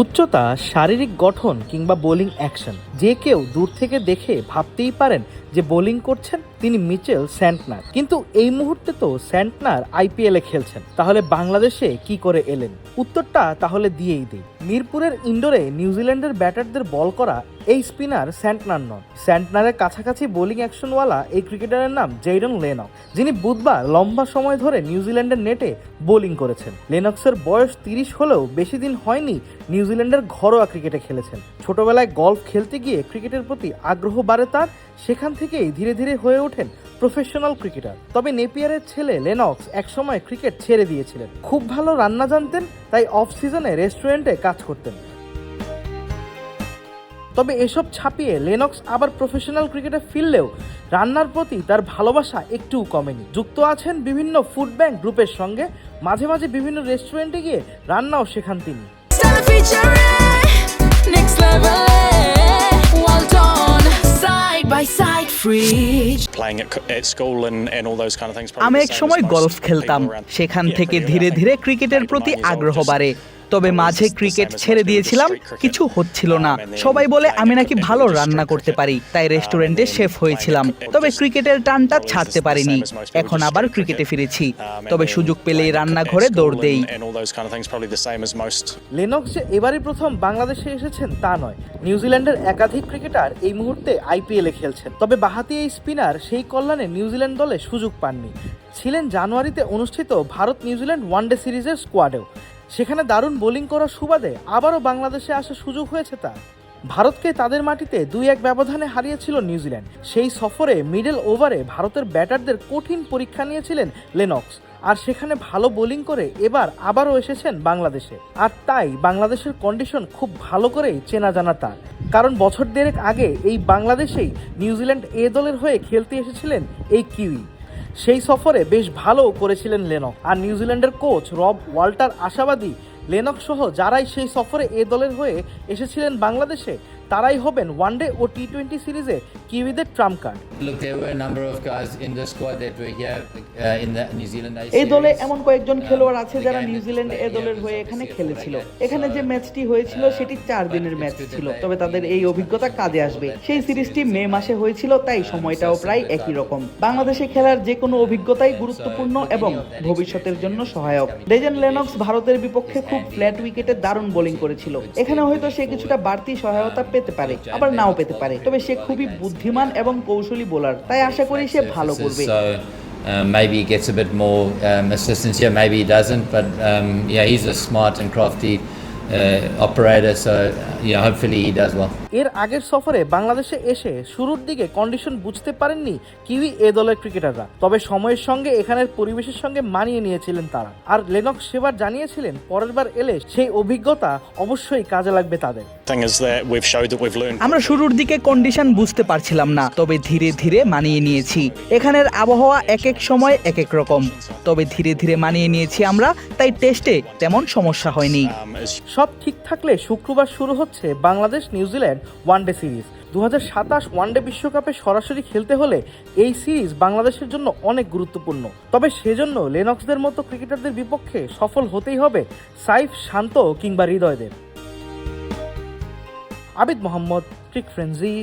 উচ্চতা, শারীরিক গঠন কিংবা বোলিং অ্যাকশন, যে কেউ দূর থেকে দেখে ভাবতেই পারেন যে বোলিং করছেন তিনি মিচেল স্যান্টনার। কিন্তু এই মুহূর্তে তো স্যান্টনার আইপিএলে খেলছেন, তাহলে বাংলাদেশে কি করে এলেন? উত্তরটা তাহলে দিয়েই দিই। মিরপুরের ইনডোরে নিউজিল্যান্ডের ব্যাটারদের বল করা এই স্পিনার স্যান্টনার নন। স্যান্টনারের কাছাকাছি বোলিং অ্যাকশনওয়ালা এই ক্রিকেটারের নাম জেইডন লেনক্স, যিনি বুধবার লম্বা সময় ধরে নিউজিল্যান্ডের নেটে বোলিং করেছেন। লেনক্সের বয়স 30 হলেও বেশি দিন হয়নি নিউজিল্যান্ডের ঘরোয়া ক্রিকেটে খেলেছেন। ছোটবেলায় গলফ খেলতে গিয়ে ক্রিকেটের প্রতি আগ্রহ বাড়ে তার, সেখান থেকেই ধীরে ধীরে হয়ে ওঠেন প্রফেশনাল ক্রিকেটার। তবে নেপিয়ারের ছেলে লেনক্স একসময় ক্রিকেট ছেড়ে দিয়েছিলেন। খুব ভালো রান্না জানতেন, তাই অফ সিজনে রেস্টুরেন্টে কাজ করতেন। তবে এসব ছাপিয়ে লেনক্স আবার প্রফেশনাল ক্রিকেটে ফিরলেও রান্নার প্রতি তার ভালোবাসা একটুও কমেনি। যুক্ত আছেন বিভিন্ন ফুড ব্যাংক গ্রুপের সঙ্গে, মাঝে মাঝে বিভিন্ন রেস্টুরেন্টে গিয়ে রান্নাও শেখান তিনি। আমি এক সময় গলফ খেলতাম, সেখান থেকে ধীরে ধীরে ক্রিকেটের প্রতি আগ্রহ বাড়ে। তবে মাঝে ক্রিকেট ছেড়ে দিয়েছিলাম, কিছু হচ্ছিল না। সবাই বলে আমি নাকি ভালো রান্না করতে পারি, তাই রেস্টুরেন্টে শেফ হয়েছিলাম। তবে ক্রিকেটের টানটা ছাড়তে পারিনি। এখন আবার ক্রিকেটে ফিরেছি, তবে সুযোগ পেলেই রান্নাঘরে দৌড় দেই। লেনক্স যে এবারই প্রথম বাংলাদেশে এসেছেন তা নয়, নিউজিল্যান্ডের একাধিক ক্রিকেটার এই মুহূর্তে আইপিএলে খেলছেন। তবে বাঁহাতি এই স্পিনার সেই কল্যাণে নিউজিল্যান্ড দলে সুযোগ পাননি। ছিলেন জানুয়ারিতে অনুষ্ঠিত ভারত নিউজিল্যান্ড ওয়ানডে সিরিজের স্কোয়াডেও। সেখানে দারুণ বোলিং করার সুবাদে আবারও বাংলাদেশে আসার সুযোগ হয়েছে তার। ভারতকে তাদের মাটিতে 2-1 ব্যবধানে হারিয়েছিল নিউজিল্যান্ড। সেই সফরে মিডল ওভারে ভারতের ব্যাটারদের কঠিন পরীক্ষা নিয়েছিলেন লেনক্স, আর সেখানে ভালো বোলিং করে এবার আবারও এসেছেন বাংলাদেশে। আর তাই বাংলাদেশের কন্ডিশন খুব ভালো করেই চেনা জানা তার, কারণ বছর দেড়েক আগে এই বাংলাদেশেই নিউজিল্যান্ড এ দলের হয়ে খেলতে এসেছিলেন এই কিউই। সেই সফরে বেশ ভালো করেছিলেন লেনক্স, আর নিউজিল্যান্ডের কোচ রব ওয়াল্টার আশাবাদী লেনক্স সহ যারাই সেই সফরে এ দলের হয়ে এসেছিলেন বাংলাদেশে তারাই হবেন ওয়ানডে ও টি20 সিরিজে কিউইদের ট্রাম্প কার্ড। এই দলে এমন কয়েকজন খেলোয়াড় আছে যারা নিউজিল্যান্ড এ দলের হয়ে এখানে খেলেছিল। এখানে যে ম্যাচটি হয়েছিল সেটি 4 দিনের ম্যাচ ছিল, তবে তাদের এই অভিজ্ঞতা কাজে আসবে। সেই সিরিজটি মে মাসে হয়েছিল, তাই সময়টাও প্রায় একই রকম। বাংলাদেশে খেলার যে কোনো অভিজ্ঞতাই গুরুত্বপূর্ণ এবং ভবিষ্যতের জন্য সহায়ক। ডেজন লেনক্স ভারতের বিপক্ষে খুব ফ্ল্যাট উইকেটে দারুণ বোলিং করেছিল। এখানে হয়তো সে কিছুটা বাড়তি সহায়তা পেতে পারে, আবার নাও পেতে পারে। তবে সে খুবই বুদ্ধিমান এবং কৌশলী বোলার, তাই আশা করি সে ভালো করবে। Maybe he gets a bit more assistance here, maybe he doesn't, but yeah, he's a smart and crafty operator, so yeah, hopefully he does well. এর আগের সফরে বাংলাদেশে এসে শুরুর দিকে কন্ডিশন বুঝতে পারেননি কিউই এ দলের ক্রিকেটাররা, তবে সময়ের সঙ্গে এখানের পরিবেশের সঙ্গে মানিয়ে নিয়েছিলেন তারা। আর লেনক্স সেবার জানিয়েছিলেন পরের বার এলে সেই অভিজ্ঞতা অবশ্যই কাজে লাগবে তাদের। আমরা শুরুর দিকে কন্ডিশন বুঝতে পারছিলাম না, তবে ধীরে ধীরে মানিয়ে নিয়েছি। এখানের আবহাওয়া এক এক সময় এক এক রকম, তবে ধীরে ধীরে মানিয়ে নিয়েছি আমরা, তাই টেস্টে তেমন সমস্যা হয়নি। সব ঠিক থাকলে শুক্রবার শুরু হচ্ছে Bangladesh New Zealand one day series. 2027 one day বিশ্বকাপে সরাসরি খেলতে হলে এই সিরিজ বাংলাদেশের জন্য অনেক গুরুত্বপূর্ণ। তবে সেজন্য লেনক্সদের মতো ক্রিকেটারদের বিপক্ষে সফল হতেই হবে সাইফ, শান্ত কিংবা হৃদয়দের। আবিদ মোহাম্মদ, ক্রিক ফ্রেন্সি।